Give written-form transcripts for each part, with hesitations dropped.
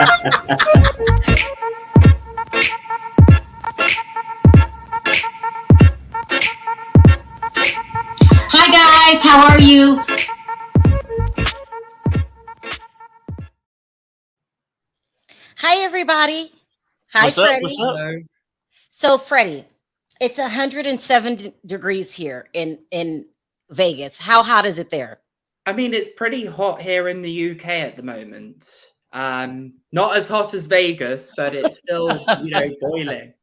Hi guys, how are you? Hi everybody. Hi What's up? Freddie. What's up? Hello. So Freddie, it's 107 degrees here in Vegas. How hot is it there? I mean, it's pretty hot here in the UK at the moment. Not as hot as Vegas, but it's still, boiling.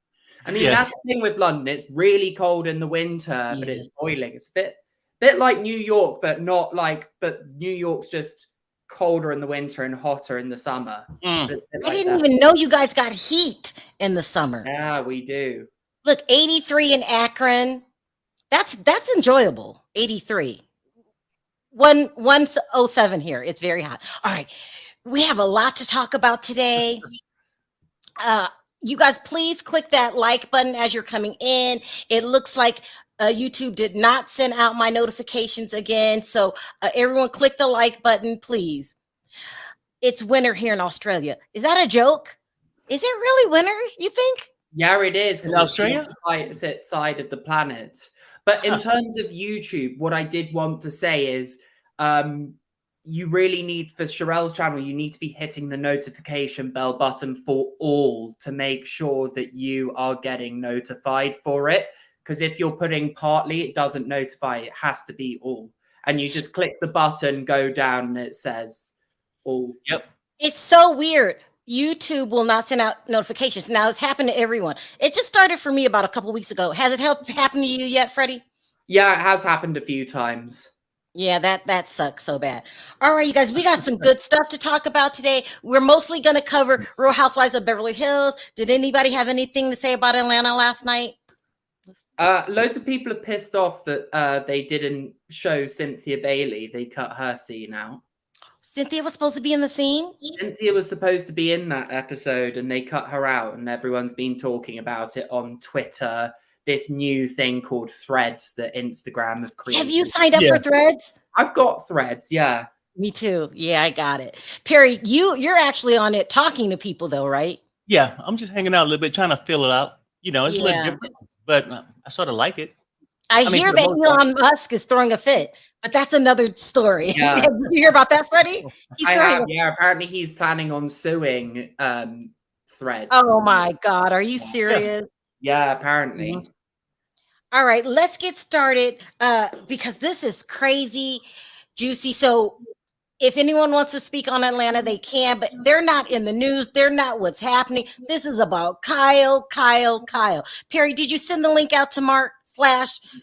I mean, Yeah. that's the thing with London. It's really cold in the winter, but it's boiling. It's a bit like New York, but not like. But New York's just colder in the winter and hotter in the summer. But it's a bit I like didn't that. even know you guys got heat in the summer. Yeah, we do. Look, 83 in Akron. That's enjoyable. 83. 107 here. It's very hot. All right. We have a lot to talk about today. You guys, please click that like button as you're coming in. It looks like YouTube did not send out my notifications again. So everyone click the like button, please. It's winter here in Australia. Is that a joke? Is it really winter, you think? Yeah, it is. In Australia? It's the opposite side of the planet. But in terms of YouTube, what I did want to say is you really need, for Sherelle's channel, you need to be hitting the notification bell button for all to make sure that you are getting notified for it. Because if you're putting partly, it doesn't notify. It has to be all. And you just click the button, go down, and it says all. Yep. It's so weird. YouTube will not send out notifications. Now, it's happened to everyone. It just started for me about a couple weeks ago. Has it happened to you yet, Freddie? Yeah, it has happened a few times. Yeah, that sucks so bad. All right, you guys, we got some good stuff to talk about today. We're mostly going to cover Real Housewives of Beverly Hills. Did anybody have anything to say about Atlanta last night? Loads of people are pissed off that they didn't show Cynthia Bailey. They cut her scene out. Cynthia was supposed to be in the scene? Cynthia was supposed to be in that episode and they cut her out, and everyone's been talking about it on Twitter. This new thing called Threads that Instagram have created. Have you signed up for Threads? I've got Threads, yeah. Me too. Yeah, I got it. Perry, you're actually on it talking to people though, right? Yeah, I'm just hanging out a little bit, trying to fill it out. It's a little different, but I sort of like it. I hear that Elon Musk is throwing a fit, but that's another story. Yeah. Did you hear about that, Freddie? Apparently he's planning on suing Threads. Oh my God, are you serious? Yeah, apparently. Mm-hmm. All right, let's get started because this is crazy, juicy. So if anyone wants to speak on Atlanta, they can, but they're not in the news. They're not what's happening. This is about Kyle. Perry, did you send the link out to Mark /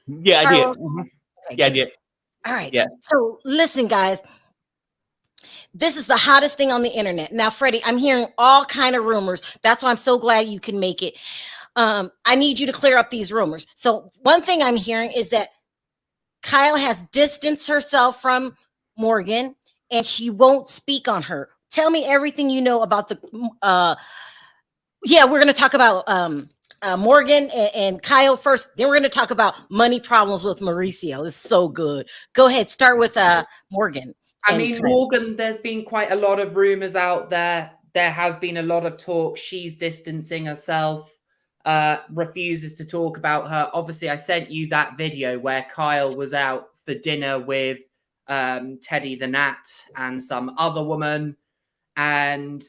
Yeah, I did. Mm-hmm. Okay, yeah, I did. All right. Yeah. So listen, guys. This is the hottest thing on the internet. Now, Freddie, I'm hearing all kind of rumors. That's why I'm so glad you can make it. I need you to clear up these rumors. So one thing I'm hearing is that Kyle has distanced herself from Morgan and she won't speak on her. Tell me everything you know about the, we're going to talk about Morgan and Kyle first. Then we're going to talk about money problems with Mauricio. It's so good. Go ahead. Start with Morgan. I mean, Morgan, there's been quite a lot of rumors out there. There has been a lot of talk. She's distancing herself. Refuses to talk about her. Obviously, I sent you that video where Kyle was out for dinner with Teddy the Nat and some other woman, and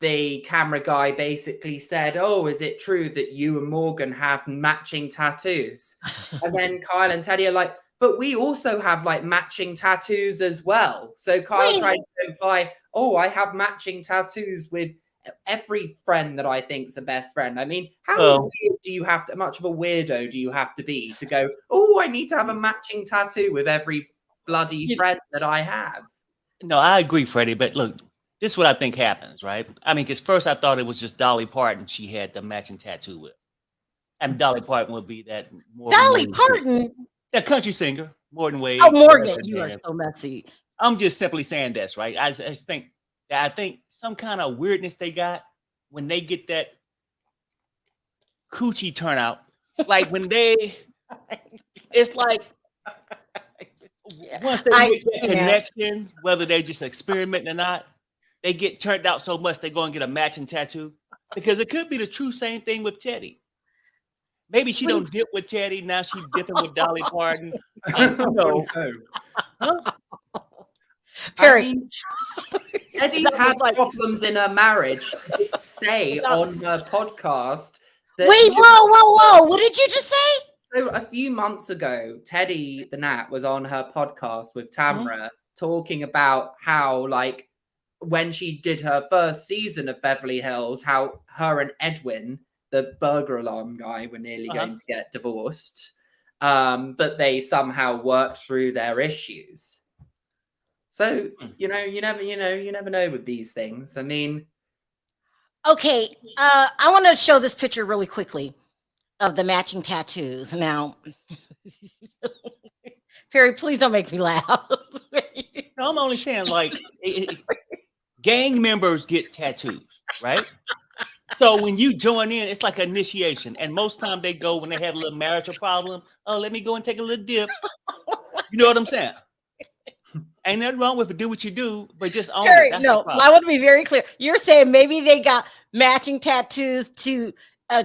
the camera guy basically said, "Oh, is it true that you and Morgan have matching tattoos?" And then Kyle and Teddy are like, "But we also have like matching tattoos as well." So Kyle tried to imply, "Oh, I have matching tattoos with every friend that I think's a best friend." I mean, how weird do you have to, much of a weirdo do you have to be to go, "Oh, I need to have a matching tattoo with every bloody friend that I have"? No, I agree, Freddie. But look, this is what I think happens, right? I mean, because first I thought it was just Dolly Parton she had the matching tattoo with. And Dolly Parton would be that. Dolly Parton? That country singer, Morgan Wade. Oh, Morgan, you are so messy. I'm just simply saying this, right? I just think some kind of weirdness they got when they get that coochie turnout. Like when it's like once they make that connection, whether they just experimenting or not, they get turned out so much they go and get a matching tattoo? Because it could be the true same thing with Teddy. Maybe she don't dip with Teddy, now she dipping with Dolly Parton. And huh? Perry. I mean, Teddy's had problems in her marriage. She did say on her podcast that. Wait, whoa! What did you just say? So a few months ago, Teddy the Nat was on her podcast with Tamra talking about how, like, when she did her first season of Beverly Hills, how her and Edwin, the burglar alarm guy, were nearly going to get divorced, but they somehow worked through their issues. So you never know with these things. I mean, okay, I want to show this picture really quickly of the matching tattoos. Now, Perry, please don't make me laugh. No, I'm only saying, like, gang members get tattoos, right? So when you join in, it's like initiation. And most time they go when they have a little marital problem. Oh, let me go and take a little dip. You know what I'm saying? Ain't nothing wrong with it. Do what you do, but just own Perry, it. That's no, I want to be very clear. You're saying maybe they got matching tattoos to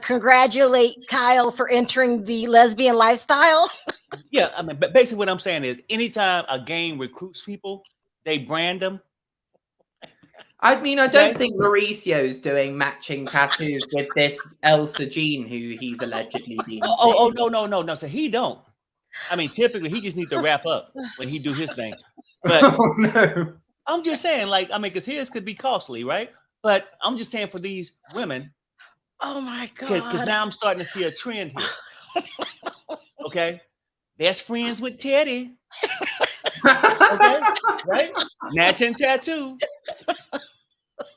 congratulate Kyle for entering the lesbian lifestyle. Yeah, I mean, but basically what I'm saying is anytime a gang recruits people, they brand them. I mean, I don't think Mauricio's doing matching tattoos with this Elsa Jean who he's allegedly been seeing. No. So he don't. I mean, typically he just needs to wrap up when he do his thing. But no. I'm just saying, like, I mean, because his could be costly, right? But I'm just saying for these women. Oh my God. Because now I'm starting to see a trend here. Okay. Best friends with Teddy. Okay, right? Matching tattoo.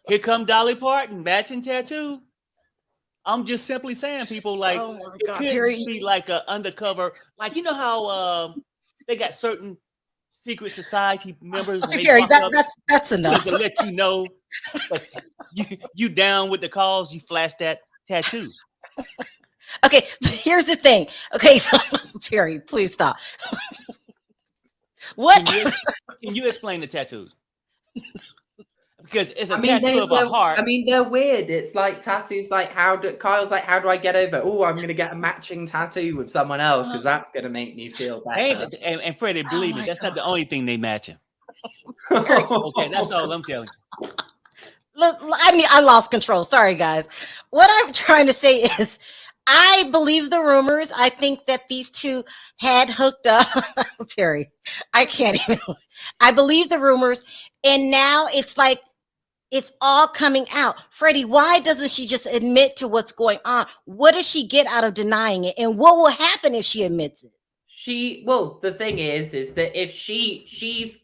Here come Dolly Parton, matching tattoo. I'm just simply saying, people, like, oh my God, it could be like an undercover, like, you know how they got certain secret society members. Okay, Perry, that's enough. To let you know that you down with the cause, you flash that tattoo. Okay, but here's the thing. Okay, so Perry, please stop. What? Can you explain the tattoos? Because it's a tattoo of a heart. I mean, they're weird. It's like tattoos. Like Kyle's like, how do I get over? Oh, I'm going to get a matching tattoo with someone else because that's going to make me feel better. And Freddie, believe me, that's not the only thing they matching. Okay, that's all I'm telling you. Look, I mean, I lost control. Sorry, guys. What I'm trying to say is, I believe the rumors. I think that these two had hooked up. Perry, I can't even. I believe the rumors, and now it's like it's all coming out. Freddie, why doesn't she just admit to what's going on? What does she get out of denying it, and what will happen if she admits it? Well, the thing is that if she's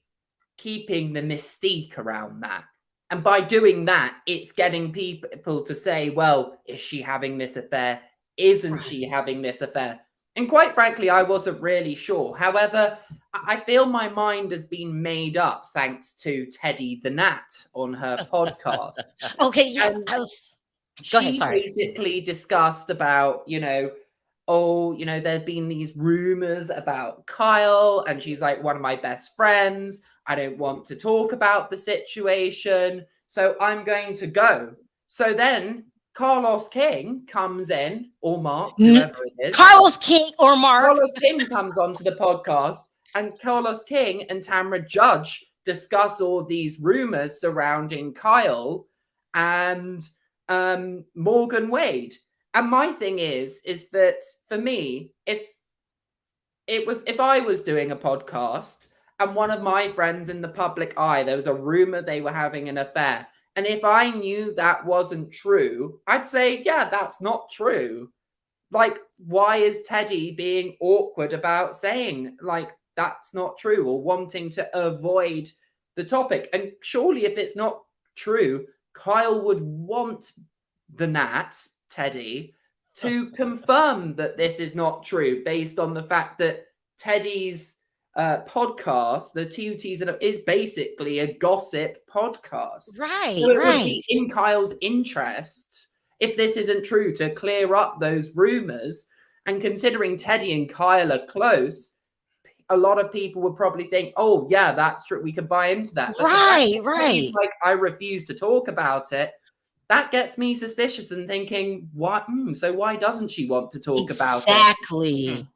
keeping the mystique around that. And by doing that, it's getting people to say, well, is she having this affair? Isn't she having this affair? And quite frankly, I wasn't really sure. However, I feel my mind has been made up thanks to Teddy the Nat on her podcast. Okay, yeah. Go ahead, sorry. She basically discussed about, there's been these rumors about Kyle, and she's like, one of my best friends. I don't want to talk about the situation, so I'm going to go. So then Carlos King comes in, or Mark, whoever it is. Carlos King or Mark. Carlos King comes onto the podcast, and Carlos King and Tamra Judge discuss all these rumors surrounding Kyle and Morgan Wade. And my thing is that for me, if I was doing a podcast and one of my friends in the public eye, there was a rumor they were having an affair, and if I knew that wasn't true, I'd say, yeah, that's not true. Like, why is Teddy being awkward about saying, like, that's not true, or wanting to avoid the topic? And surely if it's not true, Kyle would want the Nat, Teddy, to confirm that this is not true based on the fact that Teddy's podcast, the TUTs, is basically a gossip podcast. Right, so it would be in Kyle's interest, if this isn't true, to clear up those rumors. And considering Teddy and Kyle are close, a lot of people would probably think, oh yeah, that's true, we can buy into that. But Right, he's right. like, I refuse to talk about it. That gets me suspicious and thinking, what? So why doesn't she want to talk about it? Exactly.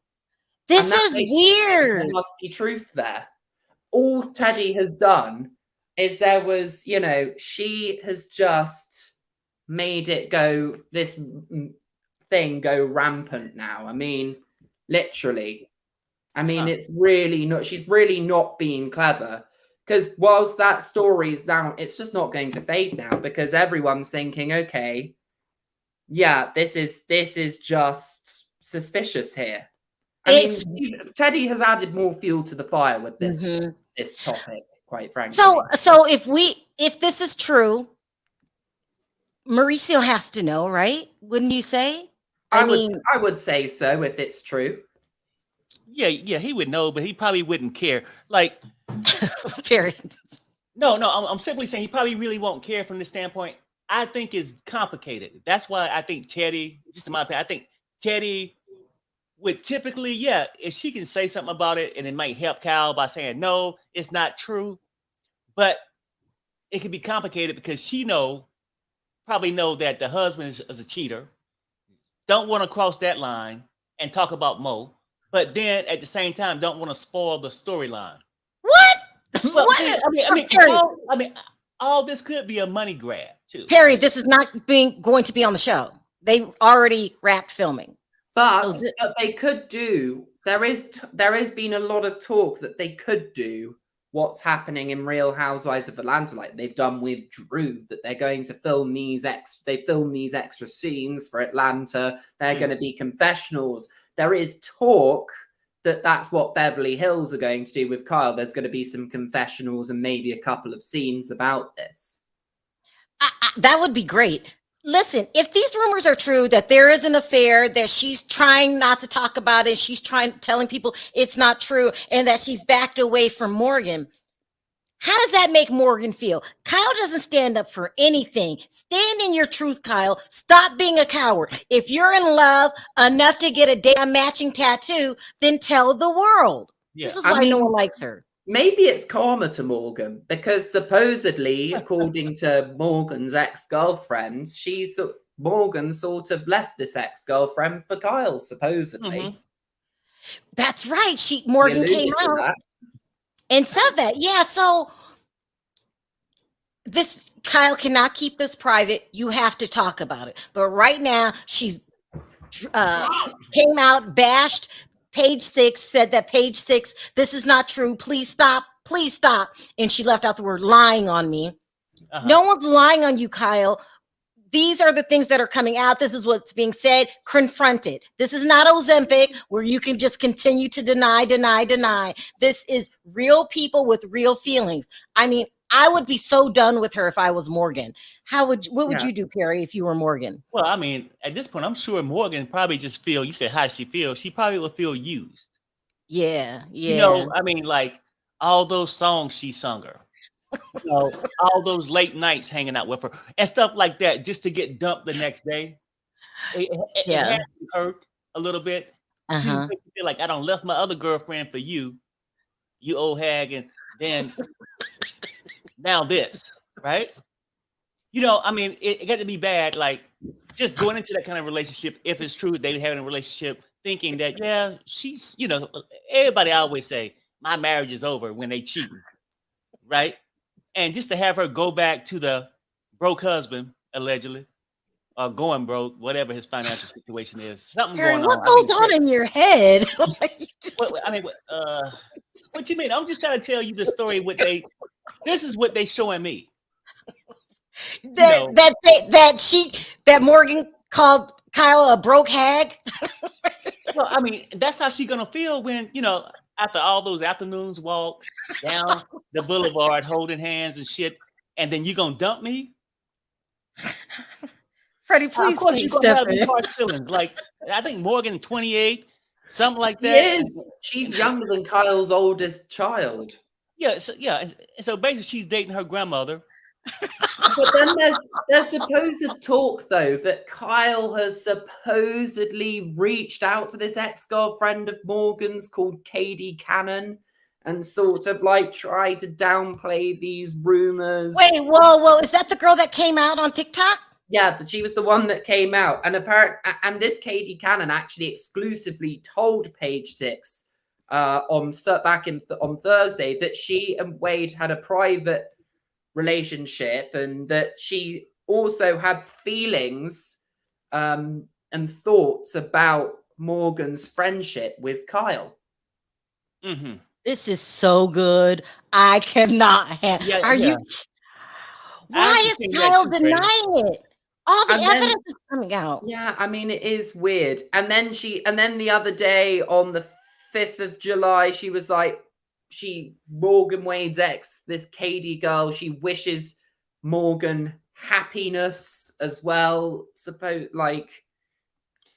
This And that is makes me think there weird. must be truth there. All Teddy has done is there was, she has just made it go, this thing go rampant now. I mean, literally. I mean, it's really not, she's really not being clever. Because whilst that story's now, it's just not going to fade now because everyone's thinking, okay, yeah, this is just suspicious here. I It's mean, Teddy has added more fuel to the fire with this Mhm. this topic, quite frankly. So if this is true, Mauricio has to know, right? Wouldn't you say? I mean, I would say so if it's true. Yeah, he would know, but he probably wouldn't care. Like, period. no, I'm simply saying he probably really won't care from this standpoint. I think it's complicated. That's why I think Teddy, just in my opinion, I think Teddy would typically, yeah, if she can say something about it and it might help Kyle by saying, no, it's not true. But it can be complicated because she probably know that the husband is a cheater, don't want to cross that line and talk about Mo, but then at the same time don't want to spoil the storyline. What? Well, What? see, I mean, all this could be a money grab too. Perry, this is not going to be on the show. They already wrapped filming. But they could do. There has been a lot of talk that they could do what's happening in Real Housewives of Atlanta, like they've done with Drew, that they're going to film these extra scenes for Atlanta. They're going to be confessionals. There is talk that that's what Beverly Hills are going to do with Kyle. There's going to be some confessionals and maybe a couple of scenes about this. That would be great. Listen, if these rumors are true that there is an affair, that she's trying not to talk about it, she's telling people it's not true, and that she's backed away from Morgan, how does that make Morgan feel? Kyle doesn't stand up for anything. Stand in your truth, Kyle. Stop being a coward. If you're in love enough to get a damn matching tattoo, then tell the world. Yeah. This is why no one likes her. Maybe it's karma to Morgan because supposedly, according to Morgan's ex-girlfriend, Morgan sort of left this ex-girlfriend for Kyle, supposedly. Mm-hmm. That's right. Morgan came out and said that. Yeah, so this Kyle cannot keep this private. You have to talk about it. But right now, she's came out, bashed Page 6, said that Page 6, this is not true. Please stop. Please stop. And she left out the word lying on me. No one's lying on you, Kyle. These are the things that are coming out. This is what's being said. Confront it. This is not Ozempic where you can just continue to deny. This is real people with real feelings. I mean, I would be so done with her if I was Morgan. What would you do, Perry, if you were Morgan? Well, I mean, at this point, I'm sure Morgan probably just you said how she feels. She probably would feel used. Yeah. I mean, like all those songs she sung her. All those late nights hanging out with her and stuff like that, just to get dumped the next day. It had to hurt a little bit. She feel like I don't left my other girlfriend for you old hag, and then now this, right? I mean, it got to be bad. Like just going into that kind of relationship, if it's true they having a relationship, thinking that she's, everybody always say my marriage is over when they cheating, right? And just to have her go back to the broke husband, allegedly, or going broke, whatever his financial situation is, something going on. What goes on in your head? What you mean? I'm just trying to tell you the story. This is what they showing me. That Morgan called Kyle a broke hag. Well, I mean, that's how she's gonna feel when after all those afternoons walks down the boulevard holding hands and shit, and then you gonna dump me? Freddie, please. Of course, you're gonna have these harsh feelings. Like I think Morgan 28, something like that. She's younger than Kyle's oldest child. Yeah, so basically she's dating her grandmother, But then there's supposed talk though that Kyle has supposedly reached out to this ex-girlfriend of Morgan's called Katie Cannon and sort of like tried to downplay these rumors. Wait, whoa! Is that the girl that came out on TikTok? Yeah, she was the one that came out, and this Katie Cannon actually exclusively told Page Six on Thursday that she and Wade had a private relationship and that she also had feelings and thoughts about Morgan's friendship with Kyle. Mm-hmm. This is so good. I cannot have. Yeah, Are yeah. you? Why is Kyle denying it? All the evidence is coming out. Yeah, I mean, it is weird. And then the other day on the 5th of July, she was like, Morgan Wade's ex, this Katie girl, she wishes Morgan happiness as well.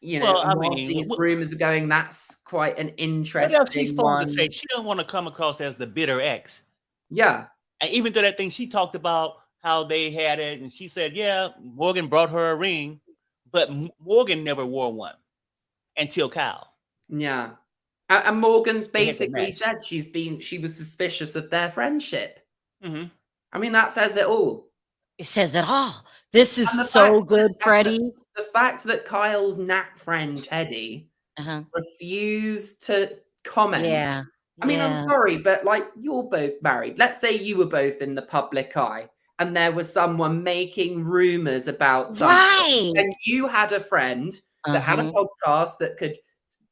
Whilst these rumors are going, that's quite an interesting what else she's supposed one. to say? She don't want to come across as the bitter ex. Yeah. And even though that thing she talked about how they had it, and she said, yeah, Morgan brought her a ring, but Morgan never wore one until Kyle. Yeah. And Morgan's basically said she was suspicious of their friendship. Mm-hmm. I mean, that says it all. It says it all. This is so good, Freddie. The fact that Kyle's Nat friend Teddy refused to comment. Yeah. I mean, I'm sorry, but like, you're both married. Let's say you were both in the public eye and there was someone making rumors about something. Right. And you had a friend that had a podcast that could,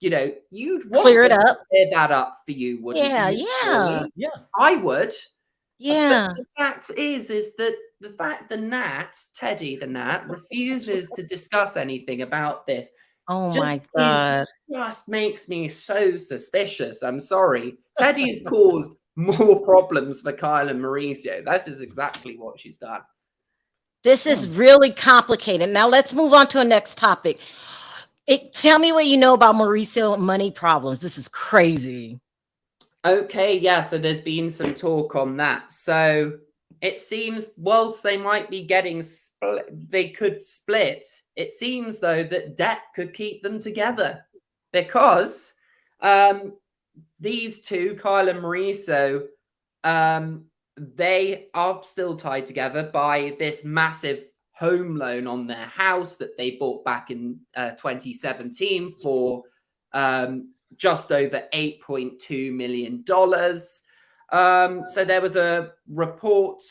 you'd want clear it up. Clear that up for you, wouldn't you? Yeah. Yeah. I would. Yeah. But the fact is that the fact Teddy the Nat refuses to discuss anything about this. Oh my God. Just makes me so suspicious. I'm sorry. Teddy's caused more problems for Kyle and Mauricio. This is exactly what she's done. This is really complicated. Now let's move on to a next topic. Tell me what you know about Mauricio money problems. This is crazy. Okay, yeah, so there's been some talk on that. So it seems, whilst they might be getting they could split, it seems, though, that debt could keep them together because these two, Kyle and Mauricio, they are still tied together by this massive home loan on their house that they bought back in 2017 for just over $8.2 million. So there was a report,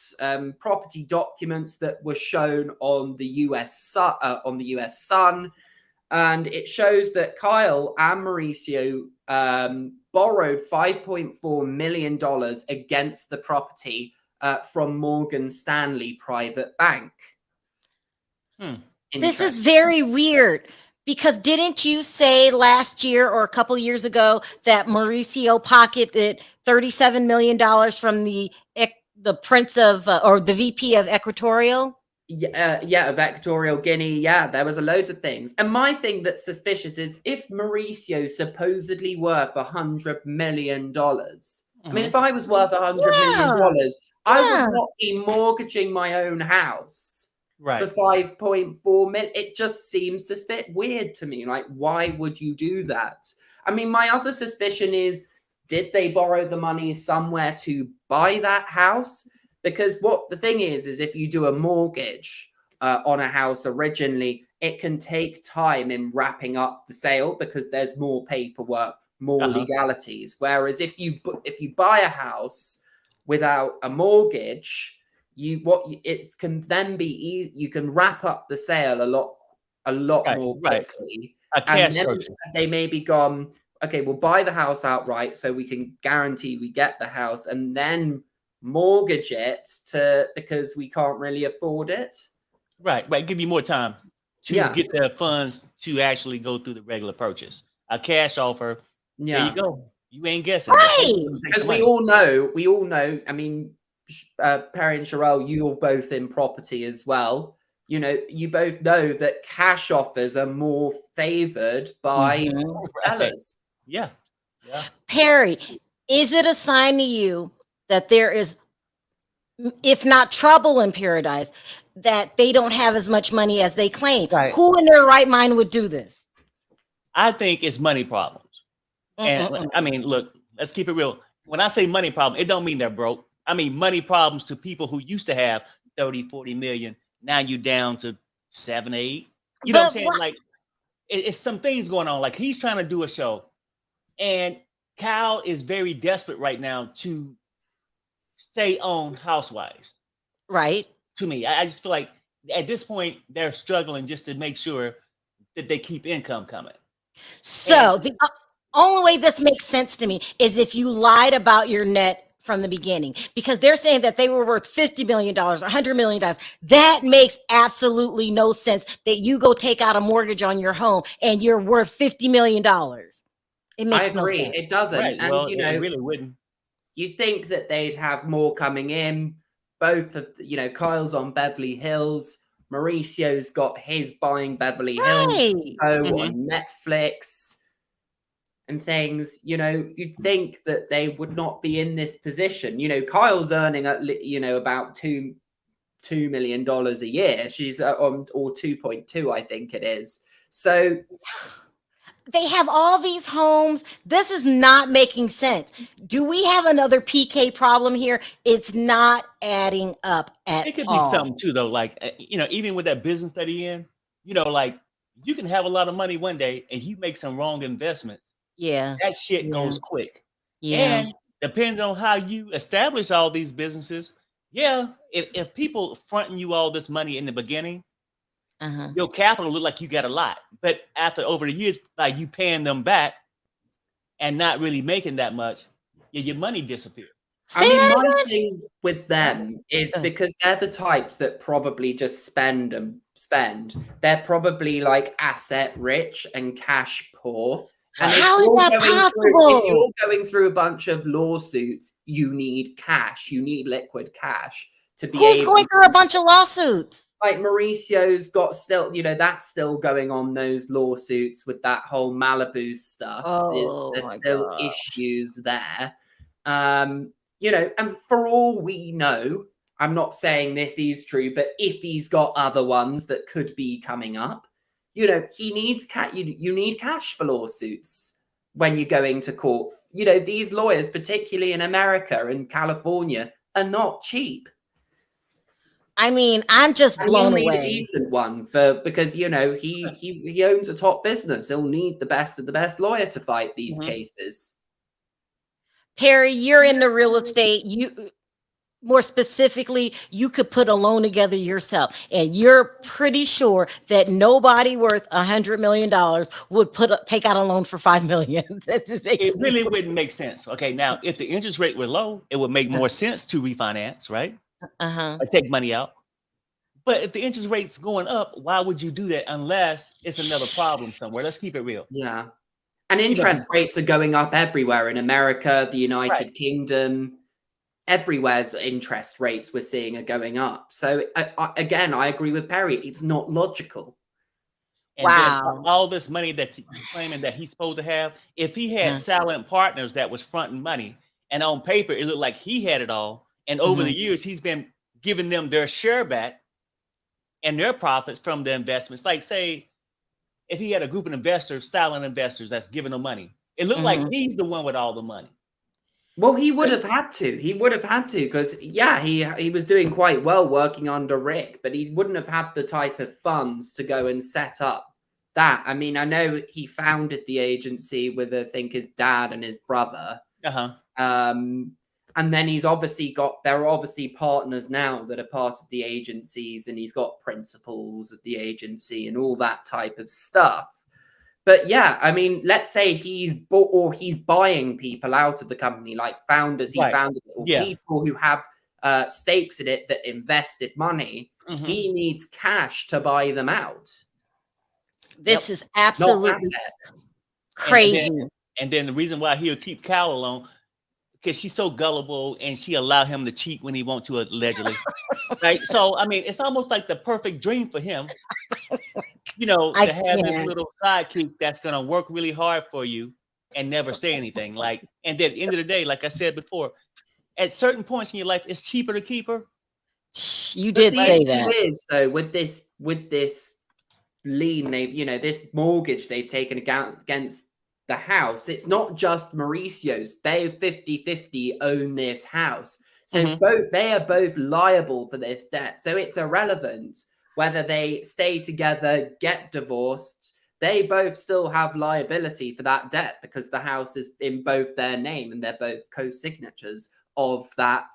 property documents that were shown on the US Sun, and it shows that Kyle and Mauricio borrowed $5.4 million against the property from Morgan Stanley Private Bank. This is very weird. Because didn't you say last year or a couple years ago that Mauricio pocketed $37 million from the Prince of or the VP of Equatorial? Yeah, of Equatorial Guinea. Yeah, there was a loads of things. And my thing that's suspicious is if Mauricio's supposedly worth $100 million. I mean, if I was worth $100 million, I would not be mortgaging my own house. Right. For 5.4 million, it just seems weird to me. Like, why would you do that? I mean, my other suspicion is, did they borrow the money somewhere to buy that house? Because what the thing is if you do a mortgage on a house originally, it can take time in wrapping up the sale because there's more paperwork, more legalities. Whereas if you buy a house without a mortgage, it can then be easy. You can wrap up the sale a lot more quickly. A cash purchase. They may be gone. Okay, we'll buy the house outright, so we can guarantee we get the house, and then mortgage it because we can't really afford it. Right. Give you more time to get the funds to actually go through the regular purchase. A cash offer. Yeah. There you go. You ain't guessing. Right. Because we all know. I mean, Perry and Sherelle, you're both in property as well. You both know that cash offers are more favored by sellers. Yeah. Perry, is it a sign to you that there is if not trouble in paradise, that they don't have as much money as they claim. Right. Who in their right mind would do this? I think it's money problems. And I mean, look, let's keep it real. When I say money problem, it don't mean they're broke. I mean money problems to people who used to have 30, 40 million. Now you down to 7, 8. You know what I'm saying? Like it's some things going on. Like he's trying to do a show, and Kyle is very desperate right now to stay on Housewives. Right. To me, I just feel like at this point they're struggling just to make sure that they keep income coming. So the only way this makes sense to me is if you lied about your net from the beginning, because they're saying that they were worth $50 million, $100 million. That makes absolutely no sense that you go take out a mortgage on your home and you're worth $50 million. It makes no sense. It doesn't. Right. And, well, you know, it really wouldn't. You'd think that they'd have more coming in. Both of, you know, Kyle's on Beverly Hills. Mauricio's got his buying Beverly Hills show on Netflix and things. You know, you'd think that they would not be in this position. You know, Kyle's earning you know, about $2 million a year. She's on, or 2.2, I think it is. So they have all these homes. This is not making sense. Do we have another PK problem here? It's not adding up at all. It could be something too, though. Like, you know, even with that business that he in, you know, like you can have a lot of money one day and you make some wrong investments. Yeah. That shit goes quick. Yeah. And depends on how you establish all these businesses. Yeah. If people fronting you all this money in the beginning, your capital look like you got a lot, but after over the years, like you paying them back and not really making that much, your money disappears. I mean, my thing with them is because they're the types that probably just spend and spend. They're probably like asset rich and cash poor. And how is that possible? If you're going through a bunch of lawsuits, you need cash. You need liquid cash to be Who's going through a bunch of lawsuits? Like Mauricio's got still, you know, that's still going on, those lawsuits with that whole Malibu stuff. There's still issues there. You know, and for all we know, I'm not saying this is true, but if he's got other ones that could be coming up, you know, he needs you need cash for lawsuits when you're going to court. You know, these lawyers, particularly in America and California, are not cheap. I mean, I'm just blown away. A decent one because you know he owns a top business. He'll need the best of the best lawyer to fight these cases. Perry, you're in the real estate. You more specifically, you could put a loan together yourself, and you're pretty sure that nobody worth $100 million would take out a loan for $5 million. It really wouldn't make sense. Okay, now if the interest rate were low, it would make more sense to refinance, right? Or take money out. But if the interest rate's going up, why would you do that unless it's another problem somewhere? Let's keep it real. Yeah. And interest rates are going up everywhere in America, the United Kingdom, everywhere's interest rates we're seeing are going up. So again, I agree with Perry. It's not logical. And all this money that you're claiming that he's supposed to have, if he had silent partners that was fronting money, and on paper it looked like he had it all, and over the years he's been giving them their share back and their profits from the investments. Like, say, if he had a group of investors, silent investors that's giving them money, it looked like he's the one with all the money. Well, he would have had to. He would have had to because, yeah, he was doing quite well working under Rick, but he wouldn't have had the type of funds to go and set up that. I mean, I know he founded the agency with, I think, his dad and his brother. And then he's obviously there are obviously partners now that are part of the agencies, and he's got principals of the agency and all that type of stuff. But yeah, I mean, let's say he's buying people out of the company, like founders he founded it, or people who have stakes in it that invested money. He needs cash to buy them out. This is absolutely crazy. And then the reason why he'll keep Cal alone, because she's so gullible and she allowed him to cheat when he wants to, allegedly. Right? So, I mean, it's almost like the perfect dream for him, you know, to have this little sidekick that's going to work really hard for you and never say anything. Like, and then at the end of the day, like I said before, at certain points in your life, it's cheaper to keep her. You did the say issue that. is though with this lien this mortgage they've taken against the house, it's not just Mauricio's. They 50-50 own this house, so they are both liable for this debt. So it's irrelevant whether they stay together, get divorced, they both still have liability for that debt because the house is in both their name and they're both co-signatures of that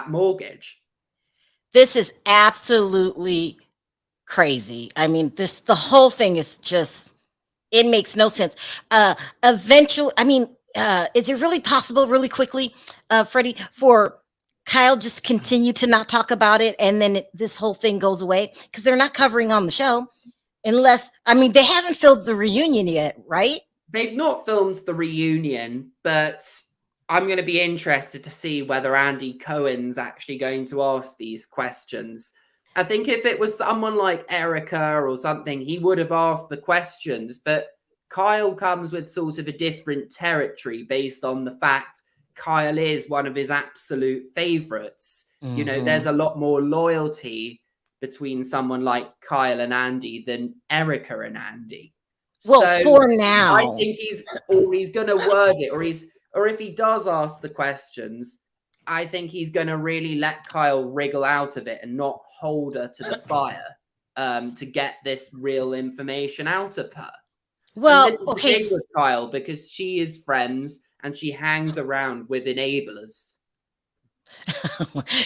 mortgage. This is absolutely crazy. I mean, the whole thing is just, it makes no sense. Eventually, I mean, is it really possible, really quickly, Freddie, for Kyle just continue to not talk about it and then this whole thing goes away? Because they're not covering on the show unless, I mean, they haven't filmed the reunion yet, right? They've not filmed the reunion, but I'm going to be interested to see whether Andy Cohen's actually going to ask these questions. I think if it was someone like Erica or something, he would have asked the questions, but Kyle comes with sort of a different territory based on the fact Kyle is one of his absolute favorites. You know, there's a lot more loyalty between someone like Kyle and Andy than Erica and Andy. Well, so for now, I think he's going to word it, or if he does ask the questions, I think he's going to really let Kyle wriggle out of it and not hold her to the fire to get this real information out of her. well, and this is the thing with Kyle, because she is friends and she hangs around with enablers.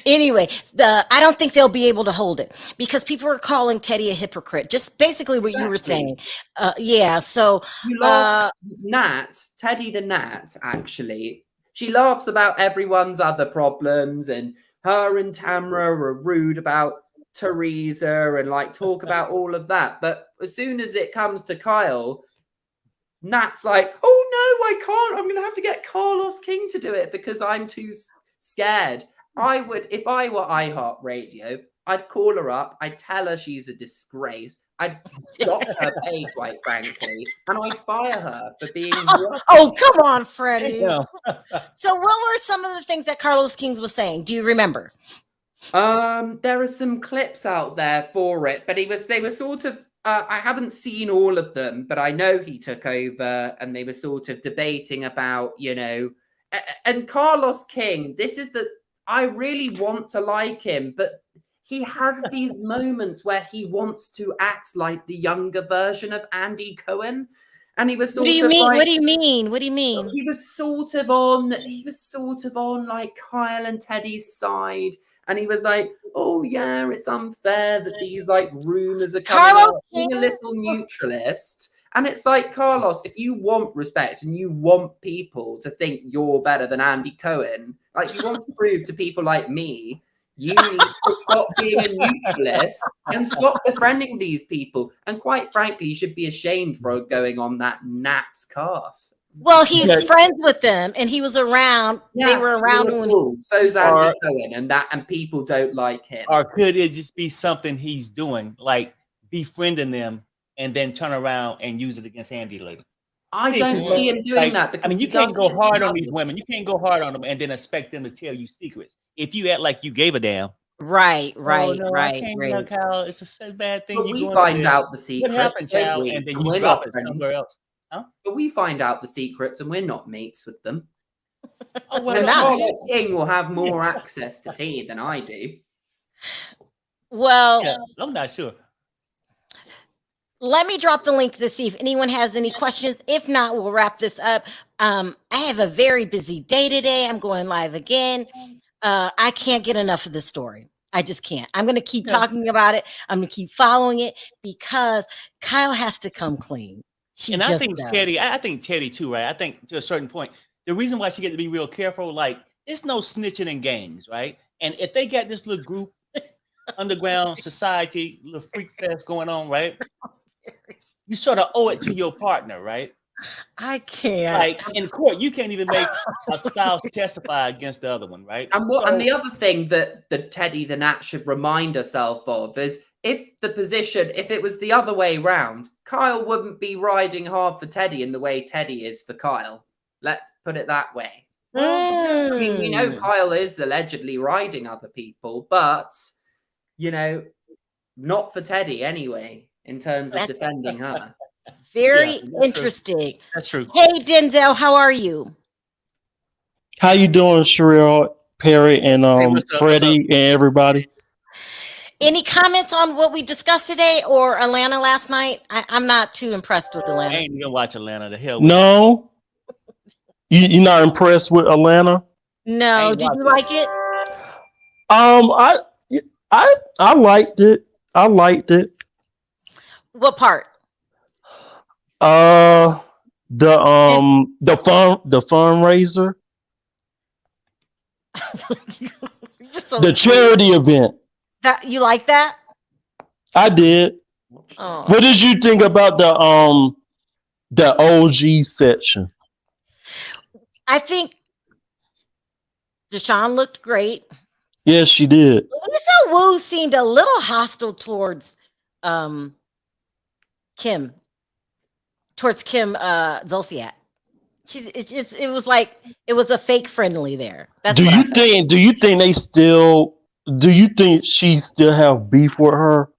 Anyway, I don't think they'll be able to hold it because people are calling Teddy a hypocrite. Just basically what you were saying. Yeah. So you love Teddy the Gnat, actually. She laughs about everyone's other problems, and her and Tamra are rude about Teresa and like talk about all of that. But as soon as it comes to Kyle, Nat's like, oh no, I can't. I'm going to have to get Carlos King to do it because I'm too scared. I would, if I were iHeartRadio, I'd call her up. I'd tell her she's a disgrace. I'd stop her pay, quite frankly, and I'd fire her for being. Oh, come on, Freddie. So, what were some of the things that Carlos King was saying? Do you remember? There are some clips out there for it, but they were sort of. I haven't seen all of them, but I know he took over, and they were sort of debating about, you know, and Carlos King. I really want to like him, but he has these moments where he wants to act like the younger version of Andy Cohen. And he was sort of what do you mean? What do you mean? He was sort of on like Kyle and Teddy's side. And he was like, oh yeah, it's unfair that these like rumors are coming out. Being a little neutralist. And it's like, Carlos, if you want respect and you want people to think you're better than Andy Cohen, like you want to prove to people like me, you need to stop being a neutralist and stop befriending these people. And quite frankly, you should be ashamed for going on that Nats cast. Well, he's friends with them, and he was around. Yeah, they were around when. So's Andy Cohen, and people don't like him. Or could it just be something he's doing, like befriending them, and then turn around and use it against Andy later? I don't see him doing that. Because I mean, you can't go hard on these women. You can't go hard on them and then expect them to tell you secrets. If you act like you gave a damn. Right. Oh, no, right. Kyle, it's a bad thing. But we find out the secrets. What happened, child? And then you drop it somewhere else. Huh? But we find out the secrets, and we're not mates with them. Oh, well, Carlos King will have more access to tea than I do. Well, yeah, I'm not sure. Let me drop the link to see if anyone has any questions. If not, we'll wrap this up. I have a very busy day today. I'm going live again. I can't get enough of this story. I just can't. I'm going to keep talking about it. I'm going to keep following it because Kyle has to come clean. I think Teddy too, right? I think to a certain point, the reason why she get to be real careful, like there's no snitching in gangs, right? And if they got this little group, underground society, little freak fest going on, right? You sort of owe it to your partner, right? I can't. Like in court, you can't even make a spouse testify against the other one, right? And the other thing that Teddy the Nat should remind herself of is if it was the other way round, Kyle wouldn't be riding hard for Teddy in the way Teddy is for Kyle. Let's put it that way. Well, I mean, we know Mm. Kyle is allegedly riding other people, but you know, not for Teddy anyway, in terms of That's defending her. Yeah, very that's true. interesting. That's true. Hey, Denzel, how are you? How you doing, Sherelle, Perry, and Hey, what's up? What's up? Freddie, and everybody? Any comments on what we discussed today or Atlanta last night? I'm not too impressed with I Atlanta. ain't even watch Atlanta. The hell with it. No, you're not impressed with Atlanta? I No, ain't did watch you it. like it? Um, I I liked it. I liked it. What part? Uh, the fundraiser, You're so the sweet. charity event. That you like that? I did. Oh, What did you think about the OG section? I think Deshaun looked great. Yes, she did. Lisa Wu seemed a little hostile towards um Kim, Kim Zolciak. It was like it was a fake friendly there. That's Do what I you felt. think? Do you think they still? Do you think she still have beef with her?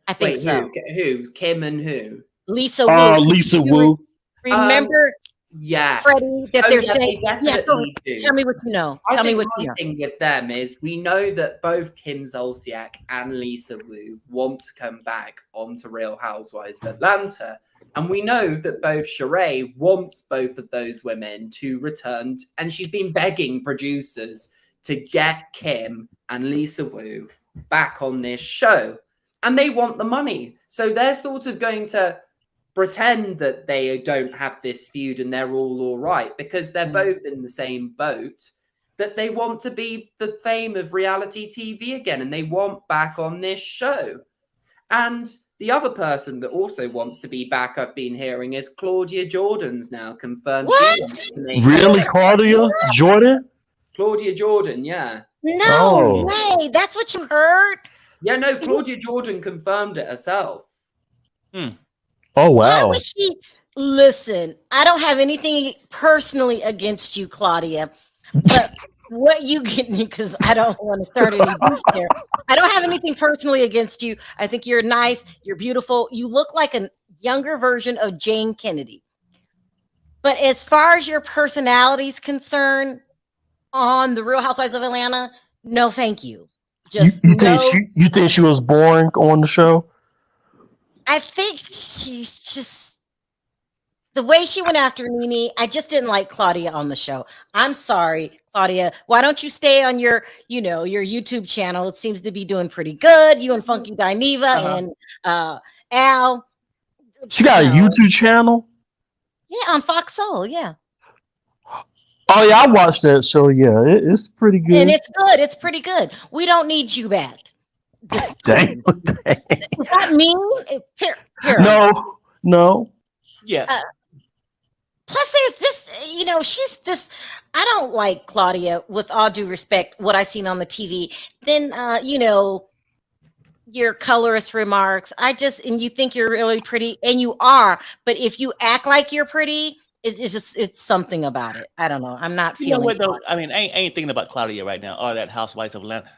I think Wait, so. who? Kim and who? Lisa Wu. Lisa You Wu. remember Yes. Freddie that Oh, they're yeah, saying? they Yeah, definitely do. tell me what you know. I Tell me think what you my know. thing with them is we know that both Kim Zolciak and Lisa Wu want to come back onto Real Housewives of Atlanta. And we know that both Sheree wants both of those women to return. And she's been begging producers to get Kim and Lisa Wu back on this show. And they want the money. So they're sort of going to pretend that they don't have this feud and they're all right because they're both in the same boat, that they want to be the fame of reality TV again and they want back on this show. And the other person that also wants to be back, I've been hearing, is Claudia Jordan's now confirmed. She What? wants to make Really, Claudia Jordan? Claudia Jordan, yeah. No Oh. way. That's what you heard? Yeah, no, Claudia Jordan confirmed it herself. Oh Why wow. would she listen? I don't have anything personally against you, Claudia, but what you get because I don't want to start any beef there. I don't have anything personally against you. I think you're nice, you're beautiful. You look like a younger version of Jane Kennedy. But as far as your personality's concerned on the Real Housewives of Atlanta, no, thank you. Just You think no. you think she was boring on the show? I think she's just the way she went after Nene. I just didn't like Claudia on the show. I'm sorry, Claudia. Why don't you stay on your YouTube channel? It seems to be doing pretty good. You and Funky Dineva and Al. She got a YouTube channel. Yeah, on Fox Soul. Yeah, Oh yeah, I watched that show. Yeah, it's pretty good. and it's good. It's pretty good. We don't need you back. Just Dang. is that mean? No. Yeah. Plus, there's this, she's this. I don't like Claudia, with all due respect, what I seen on the TV. Then, your colorist remarks. And you think you're really pretty, and you are. But if you act like you're pretty, it's something about it. I don't know. I'm not You know feeling what though? I mean, I ain't thinking about Claudia right now or that Housewives of Atlanta.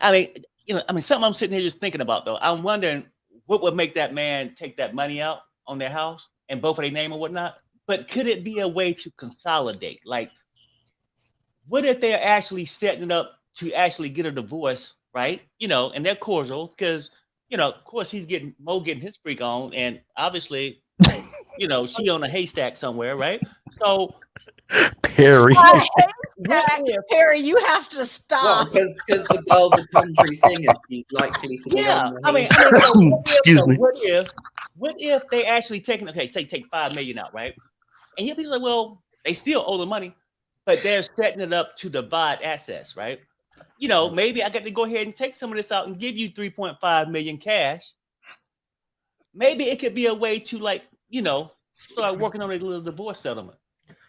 I mean, something I'm sitting here just thinking about though. I'm wondering what would make that man take that money out on their house and both of their name or whatnot. But could it be a way to consolidate? Like, what if they're actually setting it up to actually get a divorce, right? And they're cordial because, of course, Mo getting his freak on, and obviously, she on a haystack somewhere, right? So, Perry. Harry, you have to stop. Well, because the girl's a country singer, she's likely to be yeah, on the I mean, hate. Excuse me. What if they actually take $5 million out, right? And he'll be like, well, they still owe the money, but they're setting it up to divide assets, right? Maybe I got to go ahead and take some of this out and give you 3.5 million cash. Maybe it could be a way to start working on a little divorce settlement.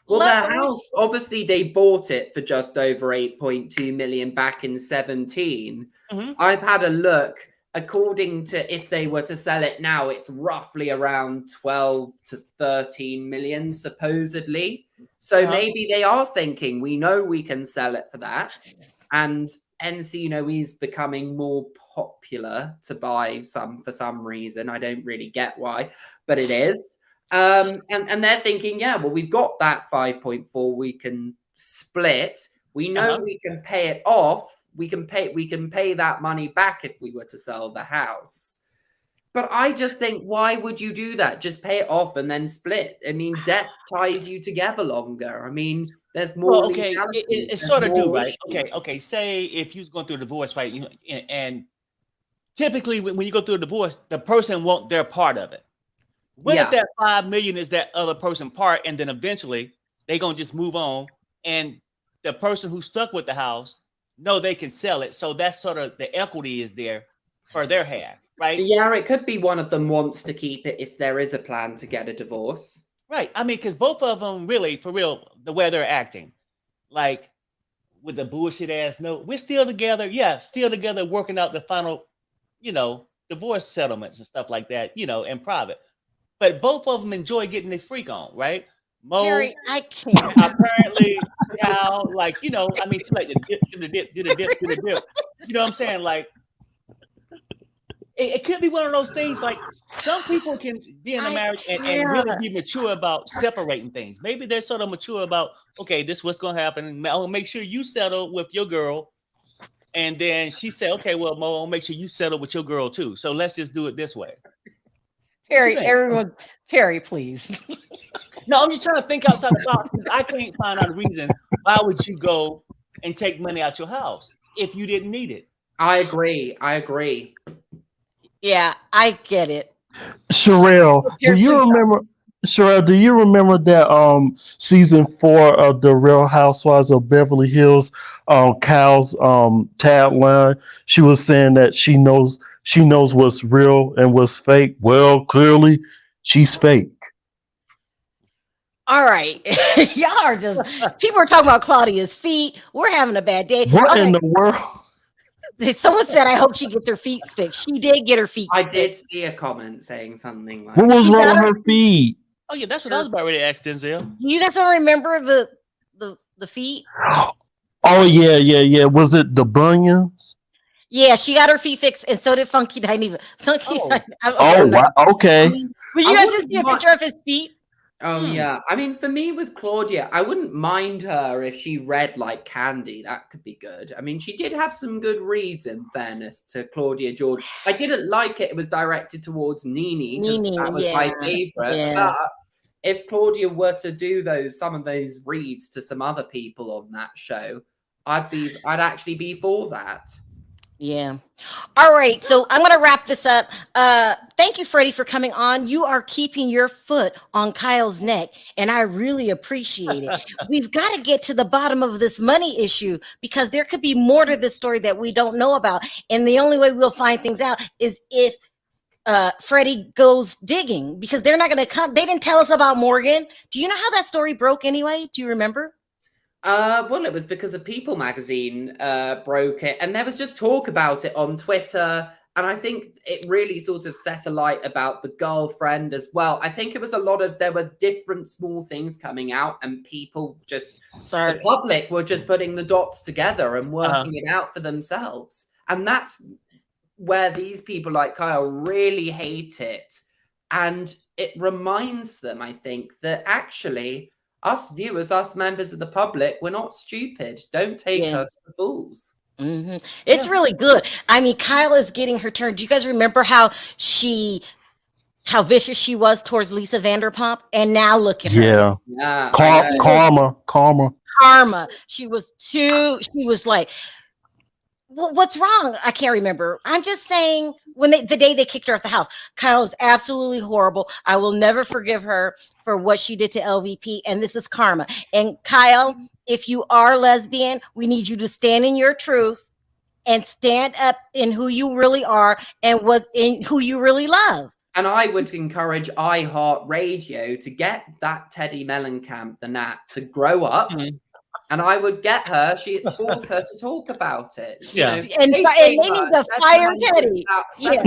Well, their house, obviously, they bought it for just over 8.2 million back in 2017. Mm-hmm. I've had a look according to if they were to sell it now, it's roughly around 12 to 13 million, supposedly. So maybe they are thinking, we know we can sell it for that. And Encino is becoming more popular to buy for some reason. I don't really get why, but it is. And they're thinking, yeah, well, we've got that 5.4 we can split. We know we can pay it off. We can pay that money back if we were to sell the house. But I just think, why would you do that? Just pay it off and then split. I mean, debt ties you together longer. I mean, there's more. Well, okay, it sort of do, right? Okay. Say if you was going through a divorce, right? You know, and typically when you go through a divorce, the person want their part of it. What if that 5 million is that other person part, and then eventually they gonna just move on, and the person who stuck with the house know they can sell it, so that's sort of the equity is there for their half, right? Yeah, it could be one of them wants to keep it if there is a plan to get a divorce. Right. I mean, because both of them really, for real, the way they're acting, like with the bullshit ass note, we're still together. Yeah, still together, working out the final, divorce settlements and stuff like that, in private. But both of them enjoy getting the freak on, right? Mo, Harry, I can't. apparently, how, I mean, she like to dip, do the dip. You know what I'm saying? Like, it could be one of those things. Like, some people can be in a marriage and really be mature about separating things. Maybe they're sort of mature about, okay, this is what's going to happen. I'll make sure you settle with your girl. And then she said, okay, well, Mo, I'll make sure you settle with your girl too. So let's just do it this way. Perry, please. No, I'm just trying to think outside the box because I can't find out a reason why would you go and take money out your house if you didn't need it. I agree. Yeah, I get it. Sherelle, do you remember? Sherelle, do you remember that season 4 of the Real Housewives of Beverly Hills, Kyle's tagline? She was saying that she knows what's real and what's fake. Well, clearly she's fake. All right. Y'all are just, people are talking about Claudia's feet. We're having a bad day. What in the world? Someone said, I hope she gets her feet fixed. She did get her feet I fixed. did see a comment saying something like, what was wrong with her feet? Oh, yeah, that's what I was about ready to ask Denzel. You guys don't remember the feet? Oh, yeah. Was it the bunions? Yeah, she got her feet fixed, and so did Funky Dineva. Wow. Okay. But you guys just see a picture of his feet? Oh, yeah. I mean, for me with Claudia, I wouldn't mind her if she read like Candy. That could be good. I mean, she did have some good reads, in fairness to Claudia George. I didn't like it. It was directed towards Nene. That was my favorite. Yeah. But if Claudia were to do some of those reads to some other people on that show, I'd actually be for that. Yeah. All right. So I'm going to wrap this up. Thank you, Freddie, for coming on. You are keeping your foot on Kyle's neck, and I really appreciate it. We've got to get to the bottom of this money issue because there could be more to this story that we don't know about. And the only way we'll find things out is if Freddie goes digging, because they're not going to come. They didn't tell us about Morgan. Do you know how that story broke anyway? Do you remember? Well, it was because a People magazine broke it, and there was just talk about it on Twitter, and I think it really sort of set a light about the girlfriend as well. I think it was there were different small things coming out, and people the public were just putting the dots together and working it out for themselves. And that's where these people like Kyle really hate it. And it reminds them, I think, that actually us viewers, us members of the public, we're not stupid. Don't take us for fools. Mm-hmm. It's really good. I mean, Kyle is getting her turn. Do you guys remember how vicious she was towards Lisa Vanderpump? And now look at her. Yeah. Karma. She was like, well, what's wrong? I can't remember. I'm just saying the day they kicked her out the house, Kyle is absolutely horrible. I will never forgive her for what she did to LVP. And this is karma. And Kyle, if you are lesbian, we need you to stand in your truth and stand up in who you really are and who you really love. And I would encourage iHeartRadio to get that Teddy Mellencamp, the Nat, to grow up And I would get her, force her to talk about it. Yeah. You know, And they need to fire Teddy. Yeah.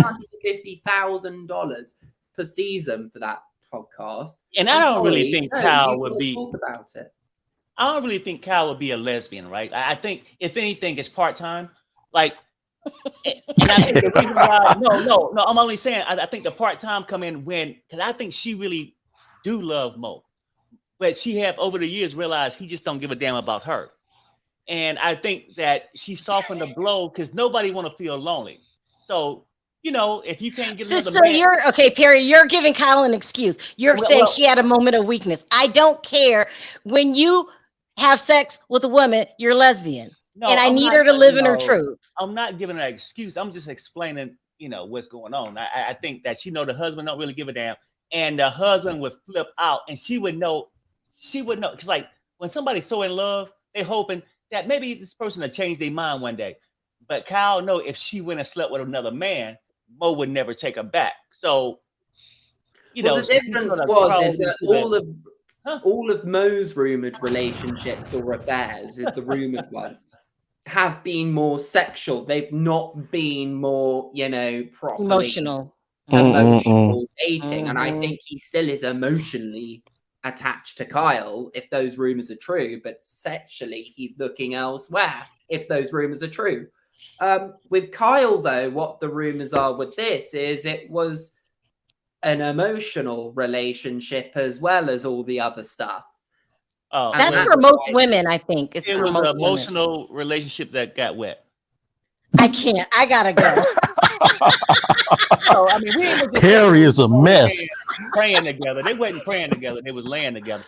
$750,000 per season for that podcast. And I don't really think Kyle you would gotta be. talk about it. I don't really think Kyle would be a lesbian, right? I think if anything, it's part time. Like, and I think the reason why, no, I'm only saying I think the part time come in because I think she really do love Mo, but she have over the years realized he just don't give a damn about her, and I think that she softened the blow because nobody want to feel lonely. So if you can't get another man, you're okay, Perry. You're giving Kyle an excuse. You're saying she had a moment of weakness. I don't care when you have sex with a woman, you're lesbian. No, and I need her to live in her truth. I'm not giving her an excuse. I'm just explaining, what's going on. I think that the husband don't really give a damn. And the husband would flip out and she would know. Because like when somebody's so in love, they're hoping that maybe this person will change their mind one day. But Kyle know if she went and slept with another man, Mo would never take her back. So, the difference is that all of Mo's rumored relationships or affairs is the rumored ones have been more sexual. They've not been more, properly emotional dating. And I think he still is emotionally attached to Kyle if those rumors are true, but sexually he's looking elsewhere if those rumors are true. With Kyle, though, what the rumors are with this is it was an emotional relationship as well as all the other stuff. Oh, that's for most women, I think. It was an emotional relationship that got wet. I can't. I gotta go. So, I mean, Perry is a mess. Praying together. They wasn't praying together. They was laying together.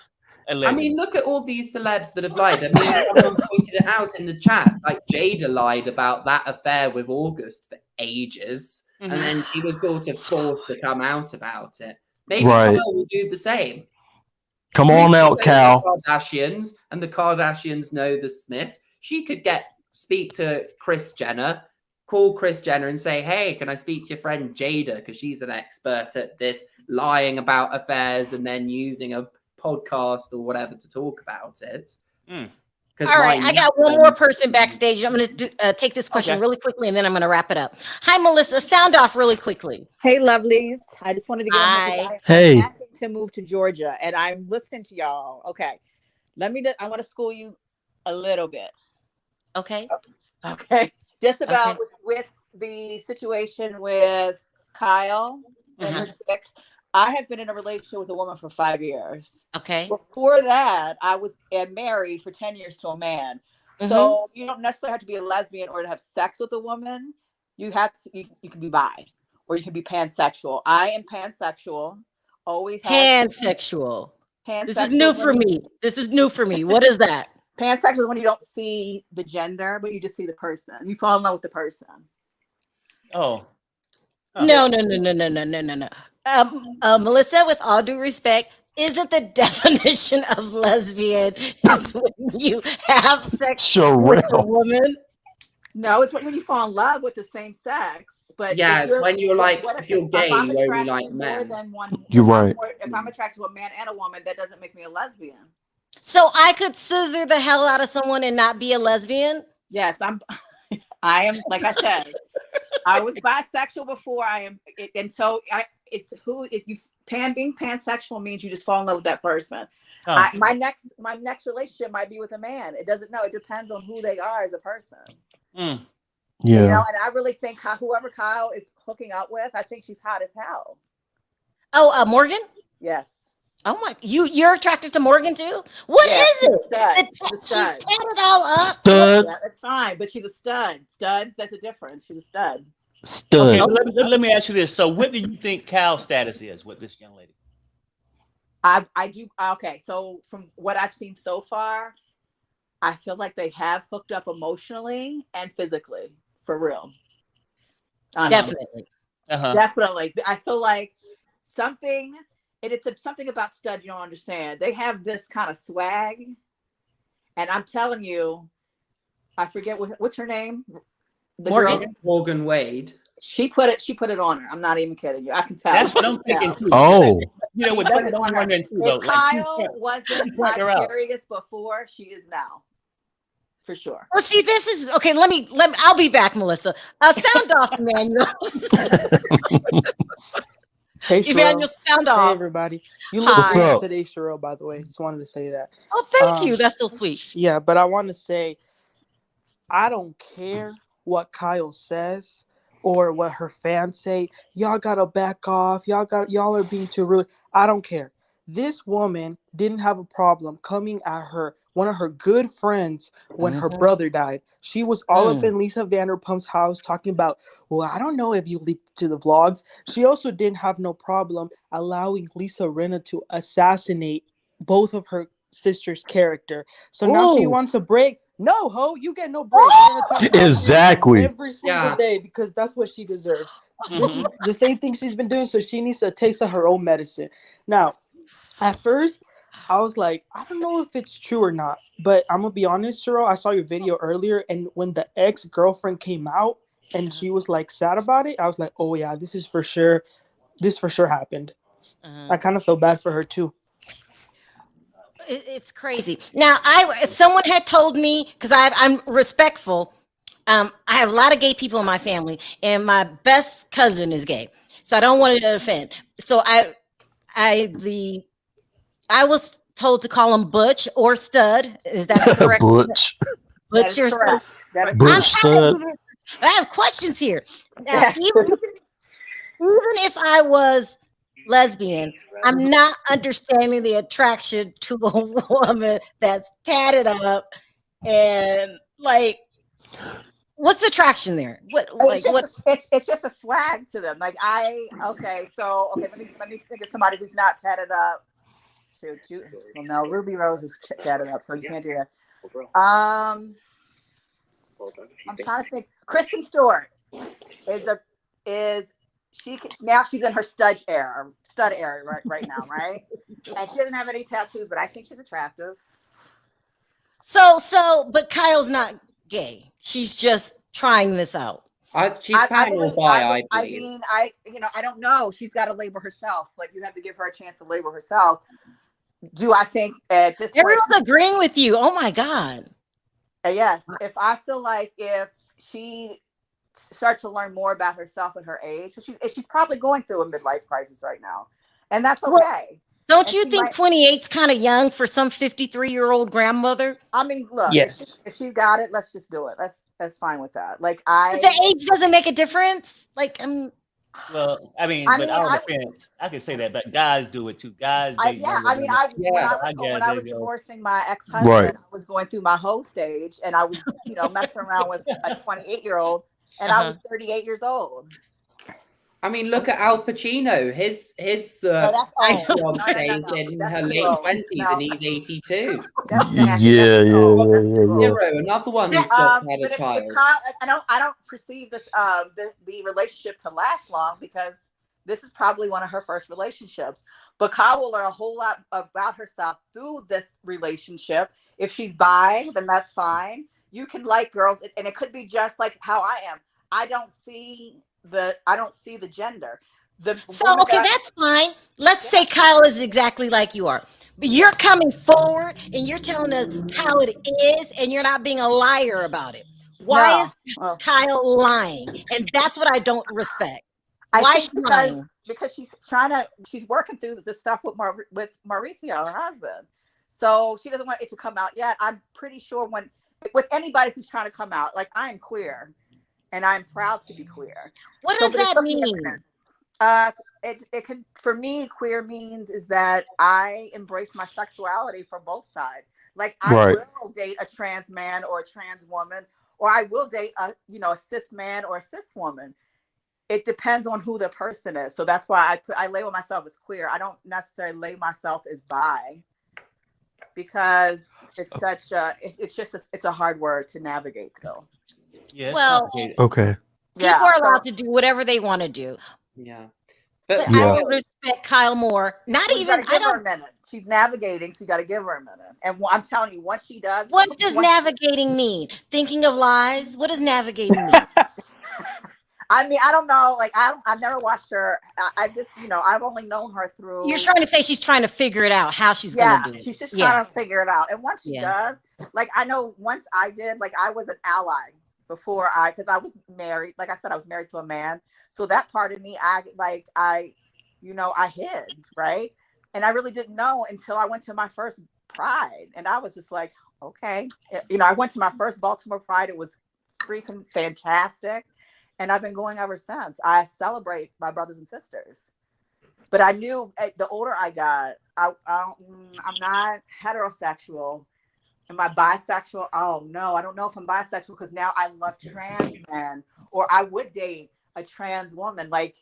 Allegedly. I mean, look at all these celebs that have lied. I mean, someone pointed it out in the chat. Like Jada lied about that affair with August for ages. And then she was sort of forced to come out about it. Maybe Kyle will do the same. Come on out, Cal. The Kardashians, and the Kardashians know the Smiths. She could speak to Kris Jenner, call Kris Jenner and say, hey, can I speak to your friend Jada? Because she's an expert at this, lying about affairs and then using a podcast or whatever to talk about it. All right, I got one more person backstage. I'm going to take this question really quickly, and then I'm going to wrap it up. Hi, Melissa. Sound off really quickly. Hey, lovelies. I just wanted to get hey. to move to Georgia, and I'm listening to y'all. Okay, I want to school you a little bit. Okay. Just about with the situation with Kyle and her chick. I have been in a relationship with a woman for 5 years. Okay. Before that, I was married for 10 years to a man. So you don't necessarily have to be a lesbian or to have sex with a woman. You can be bi or you can be pansexual. I am pansexual. Always pansexual. This is new for me. What is that? Pansexual is when you don't see the gender, but you just see the person. You fall in love with the person. Oh. No. Melissa, with all due respect, isn't the definition of lesbian is when you have sex with a woman? No, it's when you fall in love with the same sex. But it's when you're like, if you're gay, you only like men. You're right. If I'm attracted to a man and a woman, that doesn't make me a lesbian. So I could scissor the hell out of someone and not be a lesbian? Yes, I am, like I said, I was bisexual before. Being pansexual means you just fall in love with that person. Oh. My next relationship might be with a man. It depends on who they are as a person. Yeah. And I really think whoever Kyle is hooking up with, I think she's hot as hell. Oh, Morgan? Yes. Oh my! You're attracted to Morgan too? What is it? She's tatted all up. Stud. Yeah, that's fine, but she's a stud. Studs, that's a difference. She's a stud. Stud. Okay, let me ask you this. So, what do you think Cal's status is with this young lady? I do. Okay, so from what I've seen so far, I feel like they have hooked up emotionally and physically, for real. Definitely. Definitely. I feel like something. It's something about stud you don't understand. They have this kind of swag, and I'm telling you, I forget what's her name. Morgan Wade. She put it on her. I'm not even kidding you. I can tell. That's what I'm thinking too. Oh, you know what? That's what I'm wondering too. If Kyle wasn't serious before, she is now. for sure. Well, see, this is okay. Let me. I'll be back, Melissa. Sound off, Emmanuel. Hey, Sherelle. Emmanuel, sound Hey, off. everybody. You look Hi. great today, Sherelle, by the way. Just wanted to say that. Oh, thank you. That's so sweet. Yeah, but I want to say, I don't care what Kyle says or what her fans say. Y'all gotta back off. Y'all are being too rude. I don't care. This woman didn't have a problem coming at one of her good friends when her brother died. She was all up in Lisa Vanderpump's house talking about, well, I don't know if you leaked to the vlogs. She also didn't have no problem allowing Lisa Rinna to assassinate both of her sister's character. So now she wants a break. No, ho, you get no break. You're gonna talk about Exactly. every single day because that's what she deserves. This is the same thing she's been doing, so she needs a taste of her own medicine. Now, at first, I was like, I don't know if it's true or not, but I'm gonna be honest, Cheryl. I saw your video earlier, and when the ex-girlfriend came out and she was like sad about it, I was like, oh yeah, this for sure happened. I kind of feel bad for her too. It's crazy. Now, someone had told me, because I'm respectful. I have a lot of gay people in my family, and my best cousin is gay, so I don't want to offend. So I was told to call him Butch or Stud. Is that correct? Butch. Butch or Stud. Butch Stud. I have questions here. Now, even if I was lesbian, I'm not understanding the attraction to a woman that's tatted up and like. What's the attraction there? It's just a swag to them. Like let me think of somebody who's not tatted up. Shoot, well, no, Ruby Rose is tatted up, so you can't do that. I'm trying to think. Kristen Stewart she's in her stud era right now, right? And she doesn't have any tattoos, but I think she's attractive. But Kyle's not gay. She's just trying this out. She's panel bi, I believe. mean, I don't know. She's got to label herself. Like, you have to give her a chance to label herself. Do I think at this point? Everyone's agreeing with you. Oh my God. Yes. If I feel like if she starts to learn more about herself at her age, she's probably going through a midlife crisis right now, and that's okay. Well, don't you think 28's kind of young for some 53-year-old grandmother? I mean, look, yes. If she got it, let's just do it. That's fine with that. Like, the age doesn't make a difference. Like, well, but all depends. I can say that, but guys do it too. Guys, when I was divorcing my ex-husband, right. I was going through my whole stage, and I was, messing around with a 28-year-old, and I was 38 years old. I mean, look at Al Pacino. His fiance is in her late 20s, and he's 82. Yeah. Zero, another one who's just had a child. I don't perceive this the relationship to last long, because this is probably one of her first relationships. But Kyle will learn a whole lot about herself through this relationship. If she's bi, then that's fine. You can like girls, and it could be just like how I am. I don't see the gender. That's fine. Let's say Kyle is exactly like you are, but you're coming forward and you're telling us how it is, and you're not being a liar about it. Why is Kyle lying? And that's what I don't respect. Why is she lying? Because she's working through the stuff with Mauricio, her husband. So she doesn't want it to come out yet. I'm pretty sure with anybody who's trying to come out, like, I am queer. And I'm proud to be queer. What does that mean? It can, for me, queer means is that I embrace my sexuality from both sides. Like, I will date a trans man or a trans woman, or I will date a cis man or a cis woman. It depends on who the person is. So that's why I label myself as queer. I don't necessarily label myself as bi, because it's it's a hard word to navigate, though. Yeah, well, okay. People are allowed to do whatever they want to do. Yeah. But I would respect Kyle more. I don't. Her a minute. She's navigating, so you got to give her a minute. And I'm telling you, once she does. What does navigating mean? Thinking of lies? What does navigating mean? I mean, I don't know. Like, I've never watched her. I just, I've only known her through. You're trying to say she's trying to figure it out how she's Yeah, gonna do it. she's just Yeah. trying to figure it out. And once she Yeah. does, like, I know once I did, like, I was an ally before because I was married. Like I said, I was married to a man. So that part of me, I hid, right? And I really didn't know until I went to my first Pride, and I was just like, okay, I went to my first Baltimore Pride. It was freaking fantastic, and I've been going ever since. I celebrate my brothers and sisters, but I knew the older I got, I'm not heterosexual. Am I bisexual? Oh no, I don't know if I'm bisexual because now I love trans men, or I would date a trans woman. Like,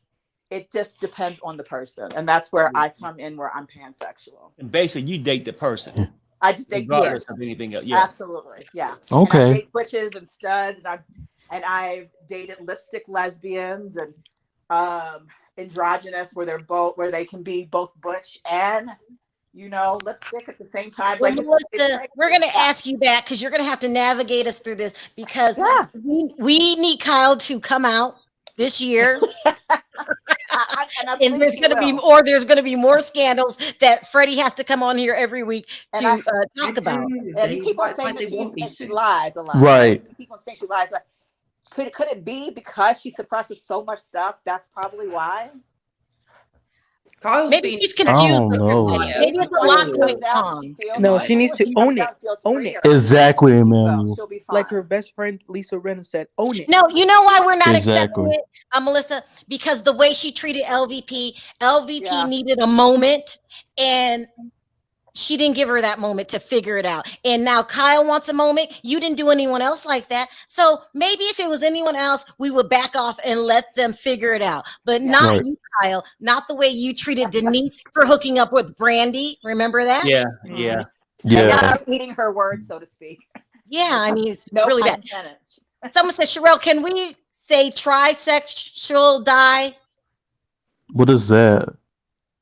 it just depends on the person, and that's where I come in, where I'm pansexual. And basically, you date the person. I just date, regardless of anything else. Yeah, absolutely, yeah. Okay. And I date butches and studs, and I've dated lipstick lesbians and androgynous, where they can be both butch and lipstick at the same time. Well, Like, Melissa, we're going to ask you back because you're going to have to navigate us through this because we need Kyle to come out this year. And there's going to be more scandals that Freddie has to come on here every week to talk about. And you keep on saying that she lies a lot. Right. You keep on saying she lies. Like, could it be because she suppresses so much stuff? That's probably why. Maybe she's confused. Maybe it's a lot going on. No, she needs to own it. Own it. Exactly, Emmanuel. She'll be fine. Like her best friend Lisa Rinna said, own it. No, you know why we're not accepting it, Melissa? Because the way she treated LVP needed a moment, and she didn't give her that moment to figure it out. And now Kyle wants a moment. You didn't do anyone else like that. So maybe if it was anyone else, we would back off and let them figure it out. But not you, Kyle. Not the way you treated Denise for hooking up with Brandy. Remember that? Yeah, yeah. Yeah. Eating her words, so to speak. Yeah, I mean, it's really bad. Someone said, Sherelle, can we say trisexual die? What is that?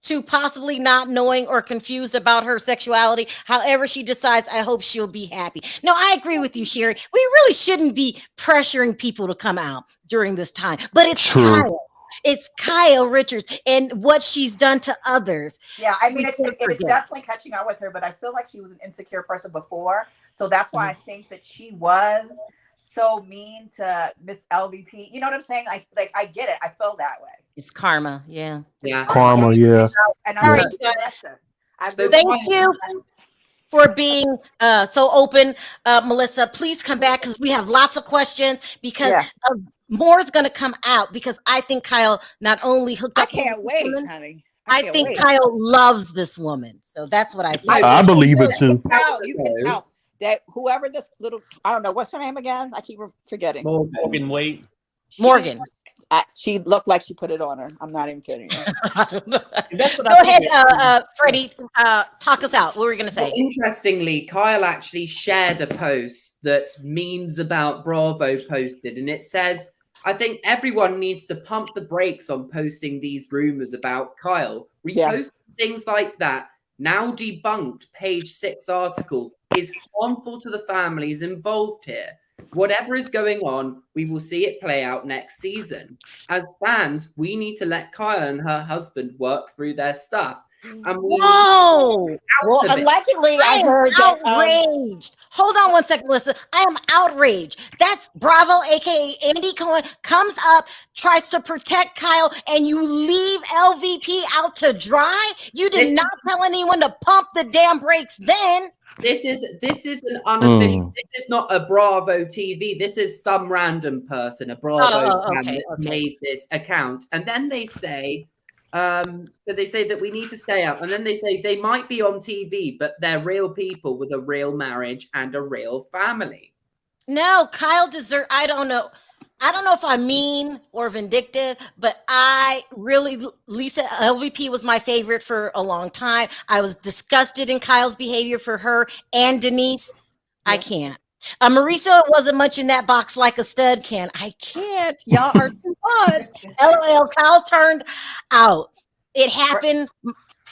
To possibly not knowing or confused about her sexuality. However she decides, I hope she'll be happy. No, I agree with you, Sherry. We really shouldn't be pressuring people to come out during this time. But it's true. Kyle. It's Kyle Richards and what she's done to others. Yeah, I mean, it's definitely catching up with her, but I feel like she was an insecure person before. So that's why I think that she was so mean to Miss LVP. You know what I'm saying? Like I get it. I feel that way. It's karma. Yeah. Yeah. Karma, yeah. And all right, thank you for being so open, Melissa. Please come back because we have lots of questions because more is going to come out because I think Kyle not only hooked up. I can't wait, woman, honey. I think Kyle loves this woman. So that's what I think. I believe it too. You can tell that whoever this little, I don't know, what's her name again? I keep forgetting. Morgan Wade. Morgan. She looked like she put it on her. I'm not even kidding you. Go ahead, Freddie. Talk us out. What were we going to say? Well, interestingly, Kyle actually shared a post that Memes About Bravo posted, and it says, I think everyone needs to pump the brakes on posting these rumors about Kyle. Reposting things like that, now debunked page 6 article, is harmful to the families involved here. Whatever is going on, we will see it play out next season. As fans, we need to let Kyle and her husband work through their stuff. And Well, allegedly, I heard outraged. Hold on one second, Melissa. I am outraged. That's Bravo, aka Andy Cohen, comes up, tries to protect Kyle, and you leave LVP out to dry. You did not tell anyone to pump the damn brakes then. This is an unofficial. This is not a Bravo TV. This is some random person, a Bravo fan that made this account, and then they say, so they say that we need to stay out, and then they say they might be on TV, but they're real people with a real marriage and a real family. No, Kyle deserves. I don't know if I'm mean or vindictive, but Lisa LVP was my favorite for a long time. I was disgusted in Kyle's behavior for her and Denise. I can't. Mauricio wasn't much in that box like a stud can. I can't. Y'all are too much. LOL. Kyle turned out. It happened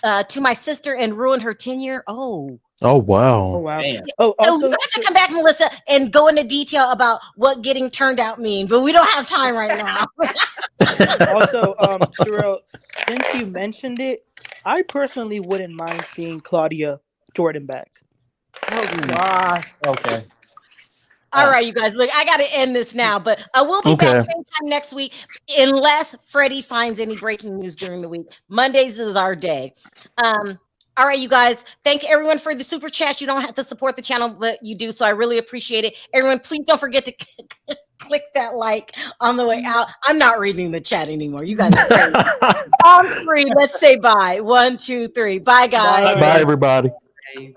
to my sister and ruined her tenure. Oh, Oh Oh wow. wow. Man. Oh, So also, you have to come back, Melissa, and go into detail about what getting turned out means, but we don't have time right now. also, Sherelle, since you mentioned it, I personally wouldn't mind seeing Claudia Jordan back. Oh gosh. Okay. All right, you guys. Look, I got to end this now, but I will be back Okay. same time next week, unless Freddie finds any breaking news during the week. Mondays is our day. All right, you guys. Thank everyone for the super chat. You don't have to support the channel, but you do, so I really appreciate it. Everyone, please don't forget to click that like on the way out. I'm not reading the chat anymore. You guys are crazy. On three, let's say bye. 1, 2, 3. Bye, guys. Bye, everybody. Okay.